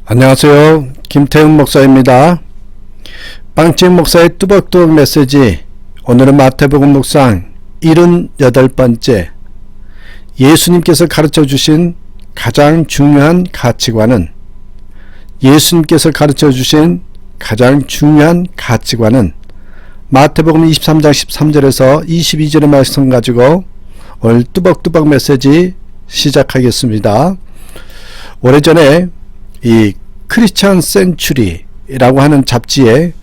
안녕하세요. 김태훈 목사입니다. 빵집 목사의 뚜벅뚜벅 메시지. 오늘은 마태복음 묵상 78번째. 예수님께서 가르쳐 주신 가장 중요한 가치관은 마태복음 23장 13절에서 22절의 말씀 가지고 오늘 뚜벅뚜벅 메시지 시작하겠습니다. 오래전에 이 크리스천 센츄리라고 하는 잡지에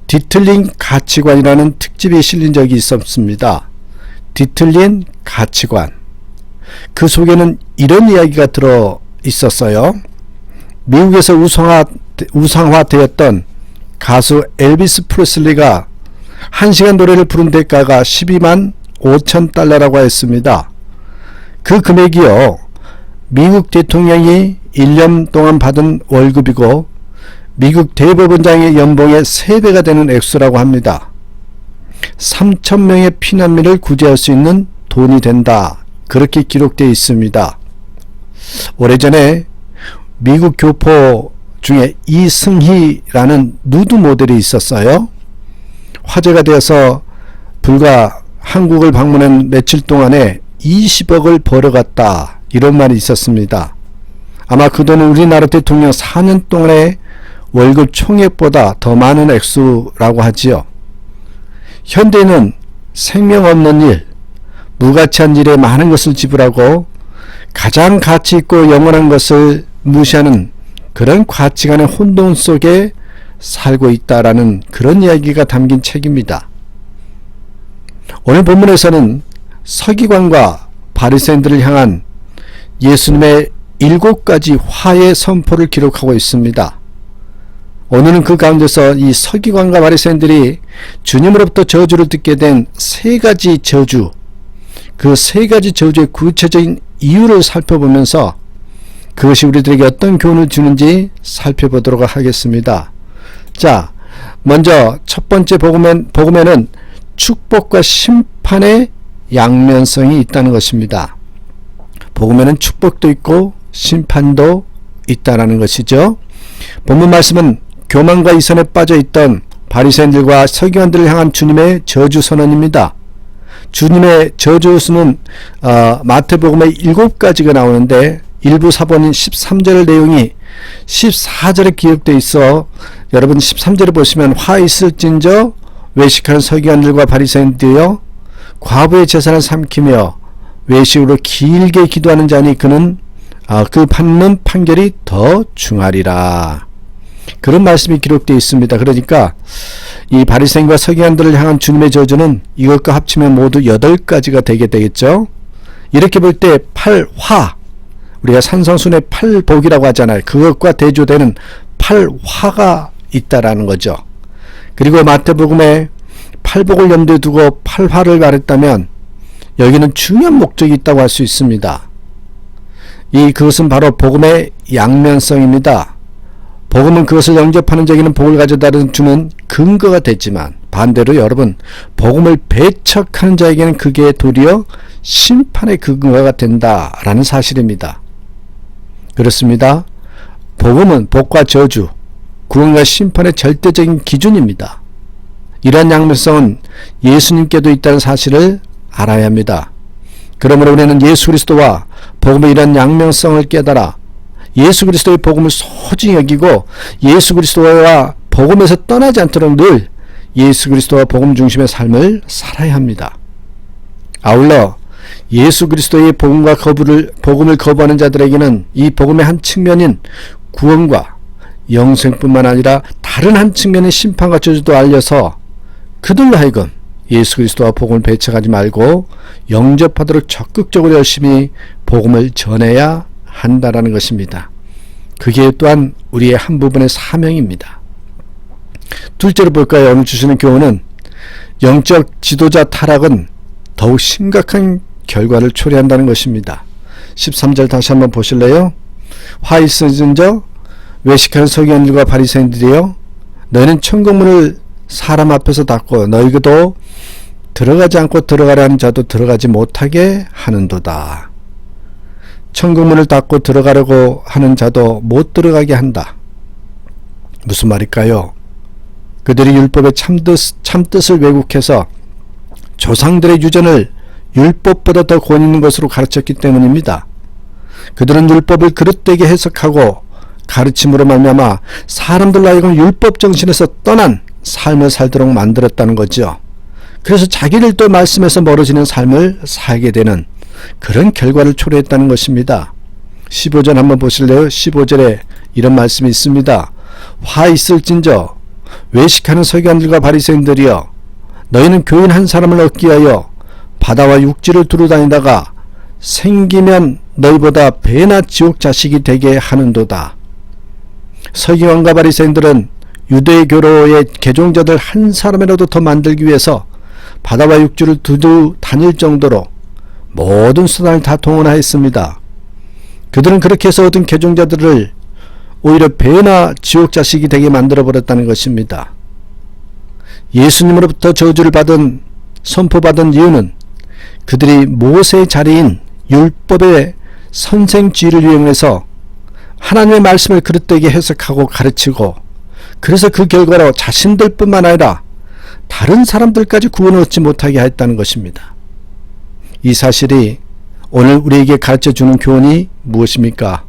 뒤틀린 가치관이라는 특집이 실린 적이 있었습니다. 뒤틀린 가치관. 그 속에는 이런 이야기가 들어 있었어요. 미국에서 우상화되었던 가수 엘비스 프레슬리가 1시간 노래를 부른 대가가 12만 5천 달러라고 했습니다. 그 금액이요, 미국 대통령이 1년 동안 받은 월급이고 미국 대법원장의 연봉의 3배가 되는 액수라고 합니다. 3,000명의 피난민을 구제할 수 있는 돈이 된다. 그렇게 기록되어 있습니다. 오래전에 미국 교포 중에 이승희라는 누드 모델이 있었어요. 화제가 되어서 불과 한국을 방문한 며칠 동안에 20억을 벌어갔다. 이런 말이 있었습니다. 아마 그 돈은 우리나라 대통령 4년 동안의 월급 총액보다 더 많은 액수라고 하지요. 현대는 생명 없는 일, 무가치한 일에 많은 것을 지불하고 가장 가치 있고 영원한 것을 무시하는 그런 가치관의 혼돈 속에 살고 있다라는 그런 이야기가 담긴 책입니다. 오늘 본문에서는 서기관과 바리새인들을 향한 예수님의 7가지 화해 선포를 기록하고 있습니다. 오늘은 그 가운데서 이 서기관과 바리새인들이 주님으로부터 저주를 듣게 된 3가지 저주, 그 3가지 저주의 구체적인 이유를 살펴보면서 그것이 우리들에게 어떤 교훈을 주는지 살펴보도록 하겠습니다. 자, 먼저 첫 번째 복음에는 축복과 심판의 양면성이 있다는 것입니다. 복음에는 축복도 있고 심판도 있다라는 것이죠. 본문 말씀은 교만과 이선에 빠져 있던 바리새인들과 서기관들을 향한 주님의 저주 선언입니다. 주님의 저주는 마태복음에 7가지가 나오는데 일부 사본인 13절 내용이 14절에 기록되어 있어 여러분 13절을 보시면 화 있을진저 외식하는 서기관들과 바리새인들이여 과부의 재산을 삼키며 외식으로 길게 기도하는 자니 그는 그 받는 판결이 더 중하리라. 그런 말씀이 기록되어 있습니다. 그러니까 이 바리새인과 서기관들을 향한 주님의 저주는 이것과 합치면 모두 8가지가 되게 되겠죠. 이렇게 볼 때 8화, 우리가 산성순의 8복이라고 하잖아요. 그것과 대조되는 8화가 있다라는 거죠. 그리고 마태복음에 8복을 염두에 두고 8화를 말했다면 여기는 중요한 목적이 있다고 할 수 있습니다. 그것은 바로 복음의 양면성입니다. 복음은 그것을 영접하는 자에게는 복을 가져다 주는 근거가 됐지만 반대로 여러분, 복음을 배척하는 자에게는 그게 도리어 심판의 근거가 된다라는 사실입니다. 그렇습니다. 복음은 복과 저주, 구원과 심판의 절대적인 기준입니다. 이러한 양면성은 예수님께도 있다는 사실을 알아야 합니다. 그러므로 우리는 예수 그리스도와 복음의 이러한 양면성을 깨달아 예수 그리스도의 복음을 소중히 여기고 예수 그리스도와 복음에서 떠나지 않도록 늘 예수 그리스도와 복음 중심의 삶을 살아야 합니다. 아울러 예수 그리스도의 복음을 거부하는 자들에게는 이 복음의 한 측면인 구원과 영생뿐만 아니라 다른 한 측면의 심판과 저주도 알려서 그들로 하여금 예수 그리스도와 복음을 배척하지 말고 영접하도록 적극적으로 열심히 복음을 전해야 한다라는 것입니다. 그게 또한 우리의 한 부분의 사명입니다. 둘째로 볼까요? 오늘 주시는 교훈은 영적 지도자 타락은 더욱 심각한 결과를 초래한다는 것입니다. 13절 다시 한번 보실래요? 화 있을진저 외식하는 서기관들과 바리새인들이여 너희는 천국문을 사람 앞에서 닫고 너희도 들어가지 않고 들어가려는 자도 들어가지 못하게 하는도다. 천국문을 닫고 들어가려고 하는 자도 못 들어가게 한다. 무슨 말일까요? 그들이 율법의 참뜻을 왜곡해서 조상들의 유전을 율법보다 더 권위 있는 것으로 가르쳤기 때문입니다. 그들은 율법을 그릇되게 해석하고 가르침으로 말미암아 사람들로 하여금 율법 정신에서 떠난 삶을 살도록 만들었다는 거죠. 그래서 자기를 또 말씀에서 멀어지는 삶을 살게 되는 그런 결과를 초래했다는 것입니다. 15절 한번 보실래요? 15절에 이런 말씀이 있습니다. 화 있을진저 외식하는 서기관들과 바리새인들이여, 너희는 교인 한 사람을 얻기 위하여 바다와 육지를 두루 다니다가 생기면 너희보다 배나 지옥 자식이 되게 하는도다. 서기관과 바리새인들은 유대 교로의 개종자들 한 사람이라도 더 만들기 위해서 바다와 육지를 두루 다닐 정도로 모든 수단을 다 동원하였습니다. 그들은 그렇게 해서 얻은 개종자들을 오히려 배나 지옥 자식이 되게 만들어버렸다는 것입니다. 예수님으로부터 저주를 선포받은 이유는 그들이 모세의 자리인 율법의 선생지위를 이용해서 하나님의 말씀을 그릇되게 해석하고 가르치고, 그래서 그 결과로 자신들뿐만 아니라 다른 사람들까지 구원을 얻지 못하게 했다는 것입니다. 이 사실이 오늘 우리에게 가르쳐주는 교훈이 무엇입니까?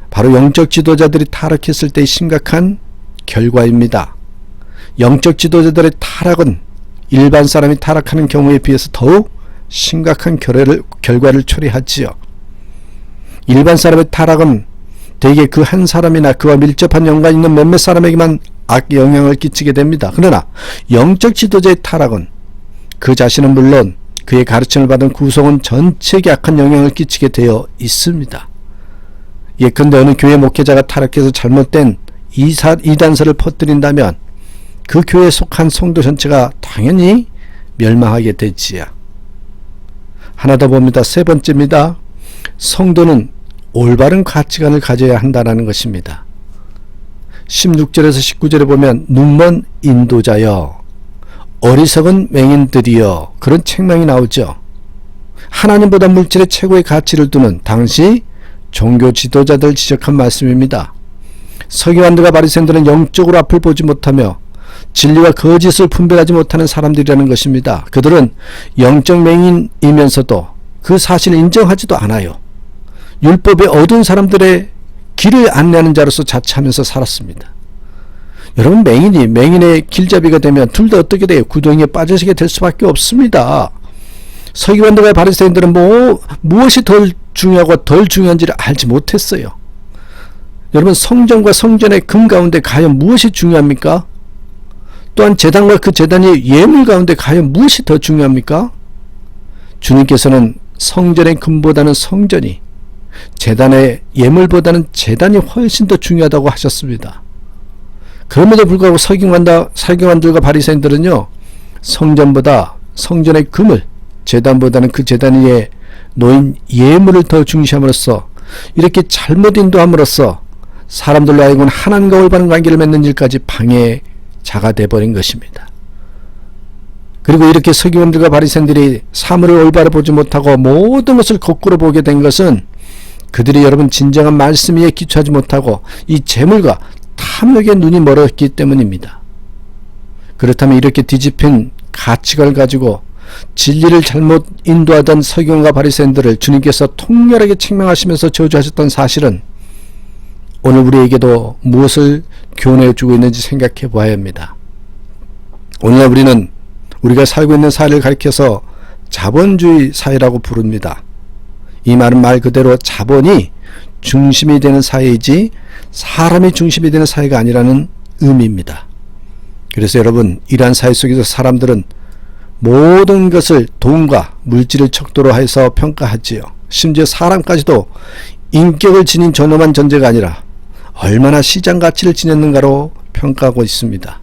바로 영적 지도자들이 타락했을 때의 심각한 결과입니다. 영적 지도자들의 타락은 일반 사람이 타락하는 경우에 비해서 더욱 심각한 결과를 초래하지요. 일반 사람의 타락은 대개 그 한 사람이나 그와 밀접한 연관이 있는 몇몇 사람에게만 악영향을 끼치게 됩니다. 그러나 영적 지도자의 타락은 그 자신은 물론 그의 가르침을 받은 구성원 전체에게 악한 영향을 끼치게 되어 있습니다. 예컨대 어느 교회 목회자가 타락해서 잘못된 이단설을 퍼뜨린다면 그 교회에 속한 성도 전체가 당연히 멸망하게 되지요. 하나 더 봅니다. 세 번째입니다. 성도는 올바른 가치관을 가져야 한다는 것입니다. 16절에서 19절에 보면 눈먼 인도자여, 어리석은 맹인들이여, 그런 책망이 나오죠. 하나님보다 물질의 최고의 가치를 두는 당시 종교 지도자들 지적한 말씀입니다. 서기관들과 바리새인들은 영적으로 앞을 보지 못하며 진리와 거짓을 분별하지 못하는 사람들이라는 것입니다. 그들은 영적 맹인이면서도 그 사실을 인정하지도 않아요. 율법에 얻은 사람들의 길을 안내하는 자로서 자처하면서 살았습니다. 여러분, 맹인의 길잡이가 되면 둘 다 어떻게 돼요? 구덩이에 빠지게 될 수밖에 없습니다. 서기관들과 바리새인들은 무엇이 덜 중요하고 덜 중요한지를 알지 못했어요. 여러분, 성전과 성전의 금 가운데 과연 무엇이 중요합니까? 또한 제단과 그 제단의 예물 가운데 과연 무엇이 더 중요합니까? 주님께서는 성전의 금보다는 성전이, 제단의 예물보다는 제단이 훨씬 더 중요하다고 하셨습니다. 그럼에도 불구하고 서기관들과 바리새인들은요, 성전보다 성전의 금을, 제단보다는 그 제단 위에 놓인 예물을 더 중시함으로써 이렇게 잘못 인도함으로써 사람들로 하여금 하나님과 올바른 관계를 맺는 일까지 방해자가 되어버린 것입니다. 그리고 이렇게 서기관들과 바리새인들이 사물을 올바로 보지 못하고 모든 것을 거꾸로 보게 된 것은 그들이 여러분 진정한 말씀 위에 기초하지 못하고 이 재물과 탐욕에 눈이 멀었기 때문입니다. 그렇다면 이렇게 뒤집힌 가치관을 가지고 진리를 잘못 인도하던 서기관과 바리새인들을 주님께서 통렬하게 책망하시면서 저주하셨던 사실은 오늘 우리에게도 무엇을 교훈해 주고 있는지 생각해 보아야 합니다. 오늘날 우리는 우리가 살고 있는 사회를 가리켜서 자본주의 사회라고 부릅니다. 이 말은 말 그대로 자본이 중심이 되는 사회이지 사람이 중심이 되는 사회가 아니라는 의미입니다. 그래서 여러분, 이러한 사회 속에서 사람들은 모든 것을 돈과 물질을 척도로 해서 평가하지요. 심지어 사람까지도 인격을 지닌 존엄한 존재가 아니라 얼마나 시장 가치를 지녔는가로 평가하고 있습니다.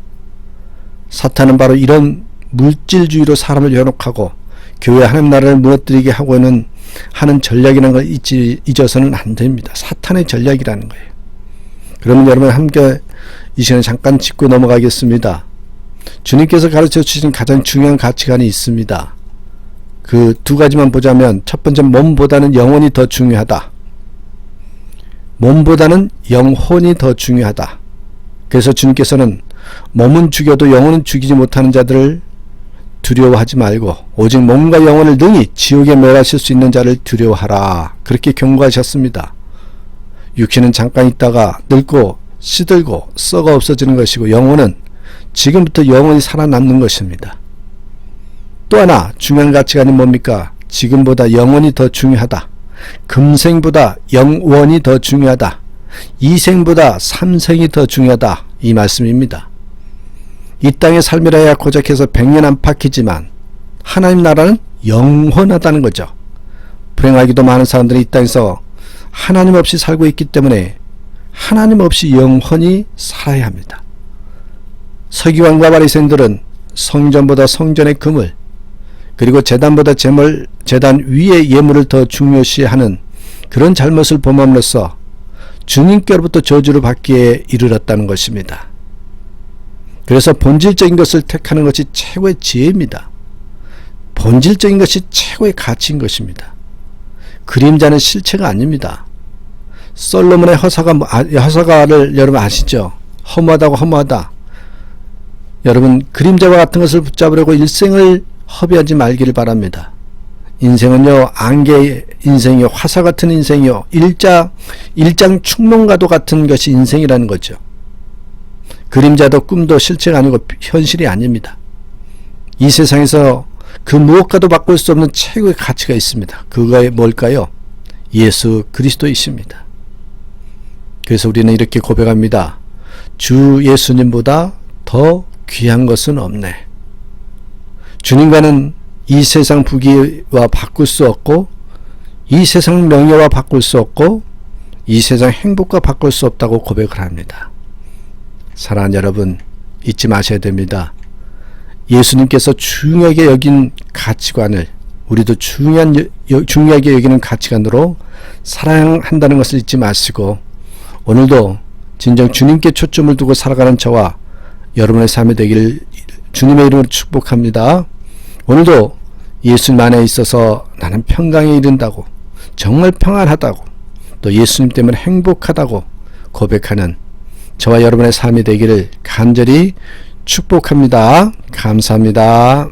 사탄은 바로 이런 물질주의로 사람을 현혹하고 교회 하나님 나라를 무너뜨리게 하는 전략이라는 걸 잊어서는 안 됩니다. 사탄의 전략이라는 거예요. 그러면 여러분 함께 이 시간에 잠깐 짚고 넘어가겠습니다. 주님께서 가르쳐 주신 가장 중요한 가치관이 있습니다. 그 두 가지만 보자면, 첫 번째, 몸보다는 영혼이 더 중요하다. 몸보다는 영혼이 더 중요하다. 그래서 주님께서는 몸은 죽여도 영혼은 죽이지 못하는 자들을 두려워하지 말고 오직 몸과 영혼을 능히 지옥에 멸하실 수 있는 자를 두려워하라. 그렇게 경고하셨습니다. 육신은 잠깐 있다가 늙고 시들고 썩어 없어지는 것이고 영혼은 지금부터 영원히 살아남는 것입니다. 또 하나 중요한 가치관이 뭡니까? 지금보다 영원이 더 중요하다. 금생보다 영원이 더 중요하다. 이생보다 삼생이 더 중요하다. 이 말씀입니다. 이 땅의 삶이라야 고작해서 100년 안팎이지만 하나님 나라는 영원하다는 거죠. 불행하기도 많은 사람들이 이 땅에서 하나님 없이 살고 있기 때문에 하나님 없이 영원히 살아야 합니다. 서기관과 바리새인들은 성전보다 성전의 금을 그리고 제단보다 제단 위의 예물을 더 중요시하는 그런 잘못을 범함으로써 주님께로부터 저주를 받기에 이르렀다는 것입니다. 그래서 본질적인 것을 택하는 것이 최고의 지혜입니다. 본질적인 것이 최고의 가치인 것입니다. 그림자는 실체가 아닙니다. 솔로몬의 허사가를 여러분 아시죠? 허무하다고 허무하다. 여러분 그림자와 같은 것을 붙잡으려고 일생을 허비하지 말기를 바랍니다. 인생은요 안개의 인생이요 화사 같은 인생이요 일장 축농가도 같은 것이 인생이라는 거죠. 그림자도 꿈도 실체가 아니고 현실이 아닙니다. 이 세상에서 그 무엇과도 바꿀 수 없는 최고의 가치가 있습니다. 그거가 뭘까요? 예수 그리스도이십니다. 그래서 우리는 이렇게 고백합니다. 주 예수님보다 더 귀한 것은 없네. 주님과는 이 세상 부귀와 바꿀 수 없고 이 세상 명예와 바꿀 수 없고 이 세상 행복과 바꿀 수 없다고 고백을 합니다. 사랑하는 여러분 잊지 마셔야 됩니다. 예수님께서 중요하게 여긴 가치관을 우리도 중요하게 여기는 가치관으로 사랑한다는 것을 잊지 마시고 오늘도 진정 주님께 초점을 두고 살아가는 저와 여러분의 삶이 되기를 주님의 이름으로 축복합니다. 오늘도 예수님 안에 있어서 나는 평강에 이른다고 정말 평안하다고 또 예수님 때문에 행복하다고 고백하는 저와 여러분의 삶이 되기를 간절히 축복합니다. 감사합니다.